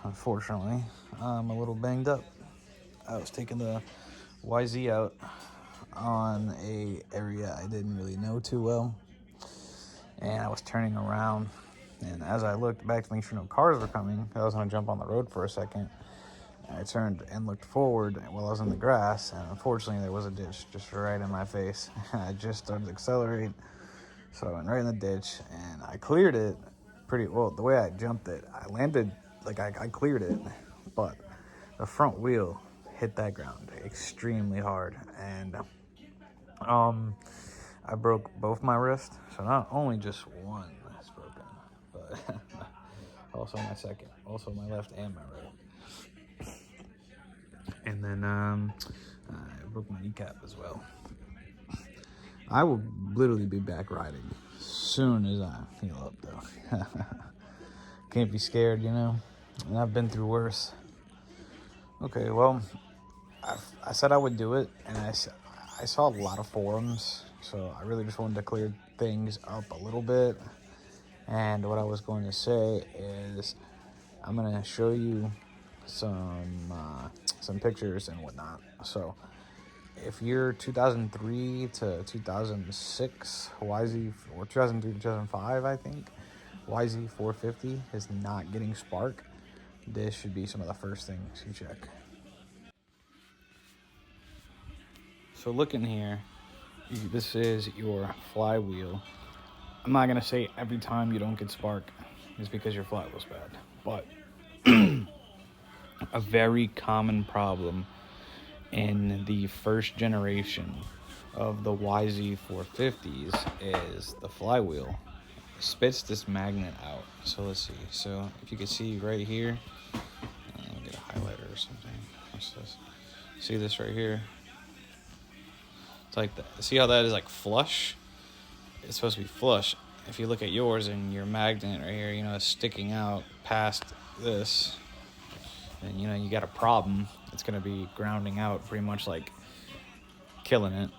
unfortunately. I'm a little banged up. I was taking the YZ out on a area I didn't really know too well, and I was turning around, and as I looked back to make sure no cars were coming, I was going to jump on the road for a second. I turned and looked forward while I was in the grass, and unfortunately there was a ditch just right in my face. I just started to accelerate, so I went right in the ditch, and I cleared it pretty well. The way I jumped it, I landed, like I cleared it, but the front wheel hit that ground extremely hard, and I broke both my wrists. So not only just one is broken, but also my second, also my left and my right. And then I broke my kneecap as well. I will literally be back riding as soon as I heal up, though. Can't be scared, you know? And I've been through worse. Okay, well, I said I would do it, and I saw a lot of forums, so I really just wanted to clear things up a little bit. And what I was going to say is I'm going to show you some pictures and whatnot. So if you're 2003 to 2006 YZ, or 2003 to 2005, I think, YZ450 is not getting spark, this should be some of the first things you check. So look in here, this is your flywheel. I'm not going to say every time you don't get spark is because your flywheel's bad, but a very common problem in the first generation of the YZ450s is the flywheel spits this magnet out. So let's see. So if you can see right here, I'll get a highlighter or something. What's this? See this right here? It's like that. See how that is like flush? It's supposed to be flush. If you look at yours and your magnet right here, you know, it's sticking out past this, then you know you got a problem. It's gonna be grounding out, pretty much like killing it.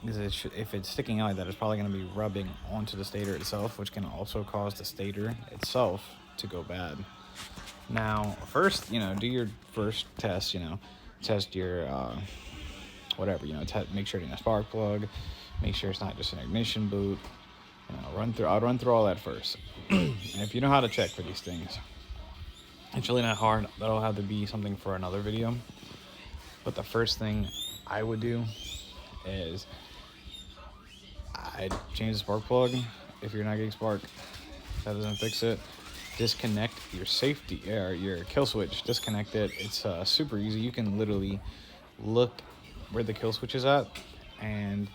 Because if it's sticking out like that, it's probably going to be rubbing onto the stator itself, which can also cause the stator itself to go bad. Now, first, you know, do your first test, you know, test your, whatever, you know, make sure it's a spark plug, make sure it's not just an ignition boot, you know, I'll run through all that first. And if you know how to check for these things, it's really not hard. That'll have to be something for another video. But the first thing I would do is I'd change the spark plug. If you're not getting spark, that doesn't fix it. Disconnect your safety, or your kill switch. Disconnect it. It's super easy. You can literally look where the kill switch is at, and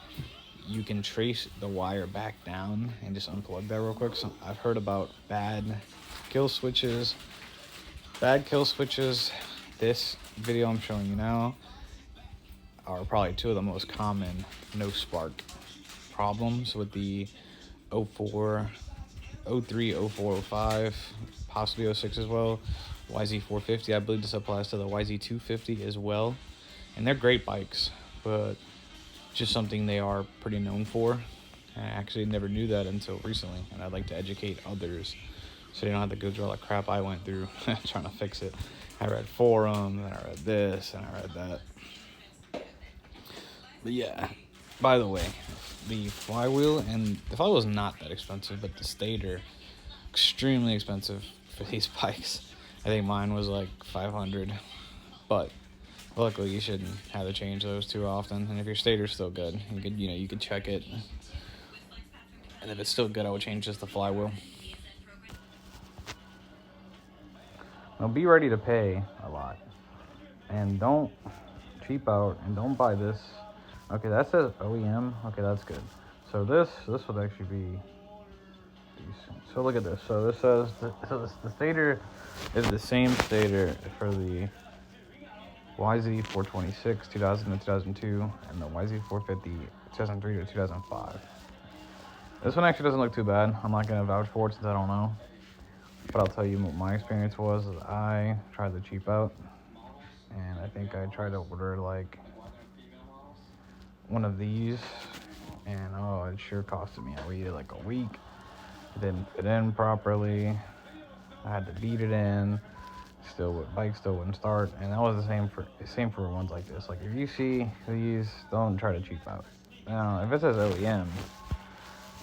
you can trace the wire back down and just unplug that real quick. So I've heard about bad kill switches. This video I'm showing you now are probably two of the most common no spark problems with the 04, 03, 04, 05, possibly 06 as well. YZ450, I believe this applies to the YZ250 as well. And they're great bikes, but just something they are pretty known for. And I actually never knew that until recently, and I'd like to educate others so they don't have to go through all the crap I went through trying to fix it. I read forums, and I read this, and I read that. But yeah, by the way, the flywheel, and the flywheel is not that expensive, but the stator, extremely expensive for these bikes. I think mine was like $500, but luckily you shouldn't have to change those too often. And if your stator's still good, you could check it. And if it's still good, I would change just the flywheel. Now be ready to pay a lot, and don't cheap out, and don't buy this. Okay, that says OEM. Okay, that's good. So this would actually be decent. So look at this. So this says the stator is the same stator for the YZ426 2000 to 2002 and the YZ450 2003 to 2005. This one actually doesn't look too bad. I'm not gonna vouch for it since I don't know, but I'll tell you what my experience was. Is I tried the cheap out, and I think I tried to order like one of these, and oh, it sure costed me. I waited like a week. It didn't fit in properly. I had to beat it in. Still bike still wouldn't start, and that was the same for ones like this. Like if you see these, don't try to cheap out. Now if it says OEM,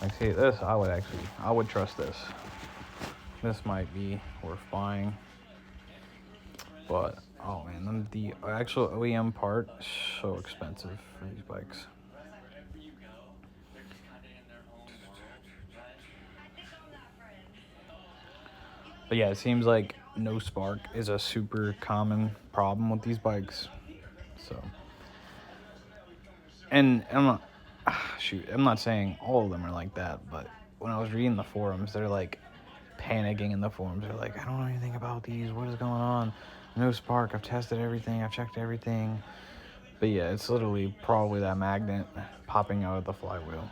like see this, I would trust this. This might be worth buying, but oh man, the actual OEM part is so expensive for these bikes. But yeah, it seems like no spark is a super common problem with these bikes. So, and I'm not saying all of them are like that, but when I was reading the forums, they're like panicking in the forums. They're like, I don't know anything about these. What is going on? No spark. I've tested everything. I've checked everything. But yeah, it's literally probably that magnet popping out of the flywheel.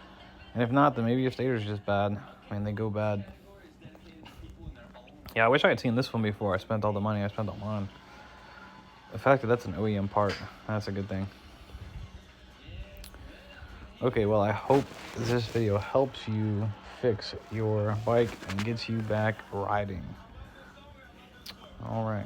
And if not, then maybe your stator's just bad. I mean, they go bad. Yeah, I wish I had seen this one before I spent all the money I spent on one. The fact that that's an OEM part, that's a good thing. Okay, well, I hope this video helps you fix your bike and gets you back riding. All right.